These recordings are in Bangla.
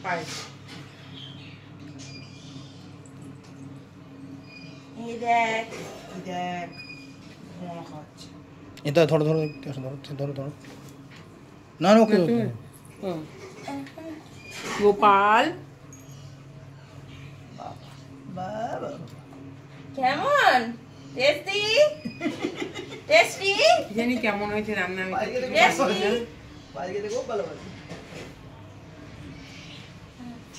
পায়েস এই দেখ মোমো খাচ্ছে এটা ধরো ধরো ধরো ধরো না না ওকে গোপাল বাবা কেমন টেস্টি টেস্টি জানি কেমন হয়েছে রান্না বাড়িতে দেখো ভালো ভালো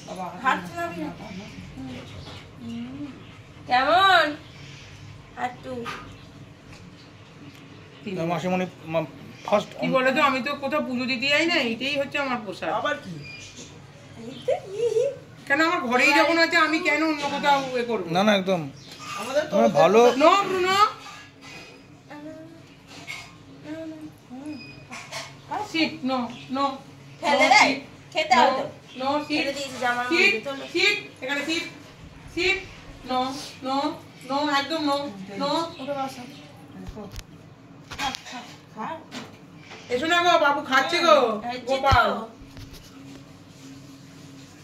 বাবা হাত নাবি না কেমন একটু মাসিমণি ফার্স্ট কি বলে তো আমি তো কোথাও পুজো দিতে যাই না এটাই হচ্ছে আমার পোশাক আবার কি কেন আমার ঘরেই যখন আছে আমি কেন অন্য কোথাও এ করবো না না একদম আমাদের তো ভালো no Bruno sit no no ফেলে দেয় খেতে হবে নো সিট ফেলে দিয়েছি জামার সিট মধ্যে চলো সিট এখানে sit sit no no no একদম নো নো উঠে বসো খা এসো না গো বাবু খাচ্ছে গো এই যে গোপাল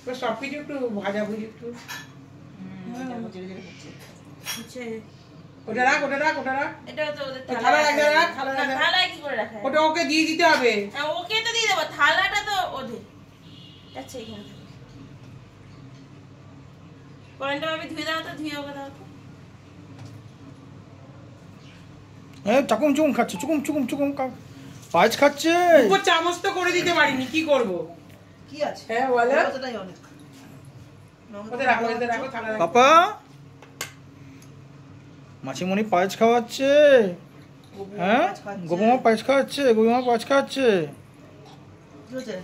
তো সব কিছু একটু ভাজা ভুজি একটু হচ্ছে ওটা রাখ এটাও তো ওদের থালা রাখা রাখ থালা না, রাখা থালায় কি করে রাখা ওটা ওকে দিয়ে দিতে হবে হ্যাঁ, ওকে তো দিয়ে দেবো থালাটা তো ওদের আচ্ছা এখানে থাকে পয়েন্টটা আমি ধুয়ে দাও তো ধুয়ে ওকে দাও তো চাকুম চুকুম খাচ্ছে চুকুম পায়েস খাচ্ছে উপর চামচ তো করে দিতে পারিনি কি করব কি আছে হ্যাঁ বলো ওটাই অনেক ওতে রাখো থালা রাখো পাপা মাসিমণি পায়েস খাওয়াচ্ছে হ্যাঁ গোপমা পায়েস খাওয়াচ্ছে কি হচ্ছে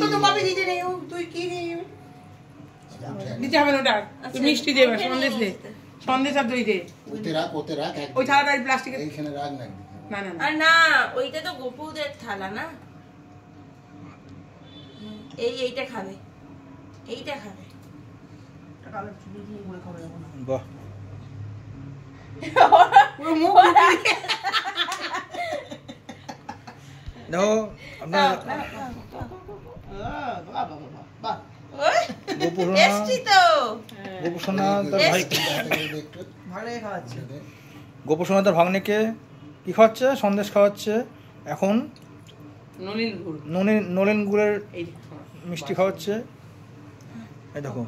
তো পাবি দিতে নেই তুই কি নিয়ে দিতে হবে না ওটা তুই মিষ্টি দেবে সন্দেশ আর দই দে ওতে রাখ ওই থালাটা প্লাস্টিকে এইখানে রাখ না না আর না ওইটা তো গোপুদের থালা না এইটা খাবে কালো চুড়ি দিয়ে করে খাবে এখন বাহ পুরো মুখ দেখো আপনার বাহ বাহ টেস্টি তো গোপসোনা তার ভাই ভালো খাওয়াচ্ছে গোপসোনা তার ভাগ্নেকে কি খাওয়াচ্ছে সন্দেশ খাওয়াচ্ছে এখন নলেন গুড়ের মিষ্টি খাওয়াচ্ছে এই দেখো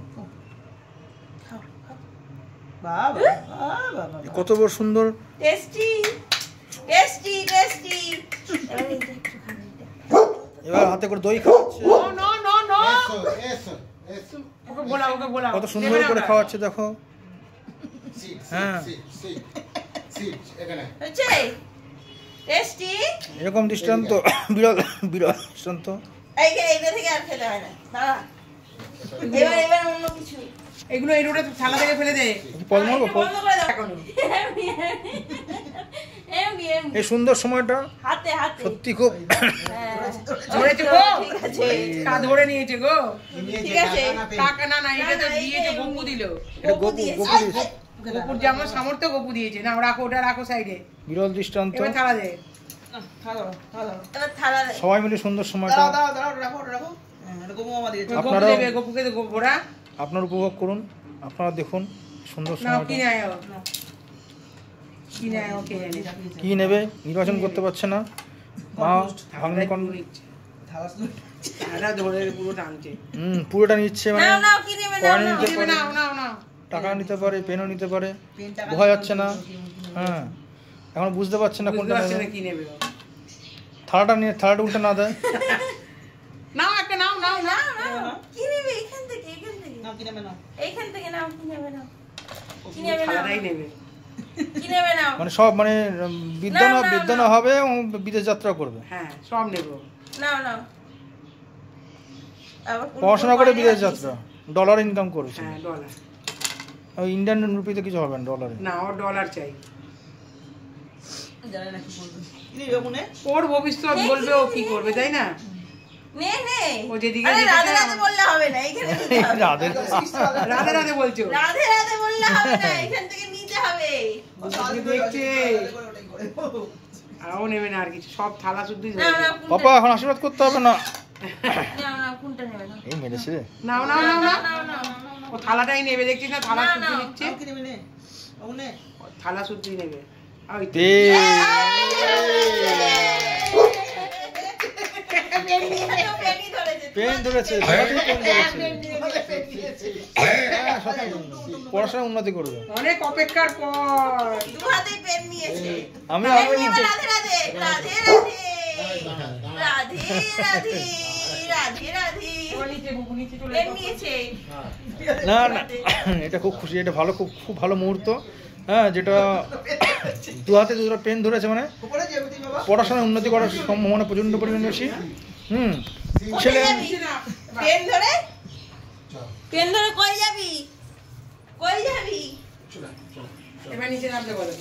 কত বড় সুন্দর টেস্টি এবার হাতে করে দই খাওয়াচ্ছে ওকে বলা কত সুন্দর করে খাওয়াচ্ছে দেখো হ্যাঁ হচ্ছে টেস্টি এরকম দৃষ্টান্ত বিরল দৃষ্টান্ত এইটা থেকে আর খেতে হয় না দাঁড়া এবার অন্য কিছু এগুলো এই রোডে থালা থেকে ফেলে দে পদ মারবো বন্ধ করে দাও এখনো এই সুন্দর সময়টা হাতে সত্যি খুব ধরেছে গো ঠিক আছে কা ধরে নিয়েছে গো ঠিক আছে টাকা না এটা তো দিয়েছে গপু দিল এটা গপু দিয়েছে। গপুর যেমন সামর্থ্য গপু দিয়েছে না রাখো ওটা রাখো সাইডে বিরল দৃষ্টান্ত এবার থালা দে এবার থালা সবাই মিলে সুন্দর সময়টা রাখো গোপু মামা দিয়েছে গপু আপনারাও- দেবে গপুকে গোবরা আপনারা উপভোগ করুন আপনারা দেখুন সুন্দর নাও সময়টা কিনে আয় ওকে জানে কি নেবে নির্বাচন করতে পারছে না মা ভাগ্নে থালা ধরে পুরো টানছে পুরোটা নিচ্ছে মানে নাও কি নেবে কয়েন নাও নিতে পারে নাও টাকা নিতে পারে পেনও নিতে পারে বোঝা যাচ্ছে না হ্যাঁ এখন বুঝতে পারছে না বুঝতে কোনটা পারছে নেবে না কি নেবে থালাটা উল্টে না দেয় নাও একটা নাও কি নেবে এখান থেকে নাও কি নেবে নাও এইখান থেকে নাও কি নেবে নাও থালাটাই নেবে কি নেবে নাও মানে সব মানে না, বিদ্যানা হবে এবং বিদেশ যাত্রা করবে হ্যাঁ সব নেবো নাও আবার পড়াশোনা করে বিদেশ যাত্রা ডলার ইনকাম করছে হ্যাঁ ডলার ইন্ডিয়ান রুপিতে কিছু হবে না ডলারে না ও ডলার চাই জানে না কি বলবে কি নেবে মনে ওর ভবিষ্যৎ বলবে ও কি করবে তাই না নে ও যেদিকে আরে যেতে রাধে চায় রাধে বললে হবে না এখানে নিতে হবে। রাধে রাধে বলছো রাধে রাধে বললে হবে না এখান থেকে নিতে হবে দেখছে আরও নেবে না আর কিছু, সব থালা শুদ্ধই না না পাপা এখন আশীর্বাদ করতে হবে না। না না কোনটা নেবে না এই মেরেছে। নাও নাও নাও নাও, না না ও থালাটাই নেবে, দেখছিস না থালা না, শুদ্ধ না। নিচ্ছে, কি নেবে নে বাবু নে ও থালা শুদ্ধই নেবে। ওই তো। দে পেনি ধরেছে পেন ধরেছে, ধরাতেই পেন ধরেছে। হ্যাঁ, সত্যি। পড়াশোনায় উন্নতি করবে। অনেক অপেক্ষার পর দু হাতেই পেন নিয়েছে আমি পেন আমি নিয়ে রাধে রাধে রাধে রাধে রাধে রাধে রাধে ও নিচে বুবু নিচে চলে পেন যাও। নিয়েছে না না এটা খুব খুশি, এটা ভালো, খুব খুব ভালো মুহূর্ত। হ্যাঁ, যেটা দু হাতে দুটো পেন ধরেছে মানে উপরে যাবে তুই বাবা পড়াশোনায় উন্নতি করার সম্ভাবনা প্রচণ্ড পরিমাণ বেশি। ছেলে পেন ধরে কই যাবি কই যাবি এবার নিচে নামতে বলো।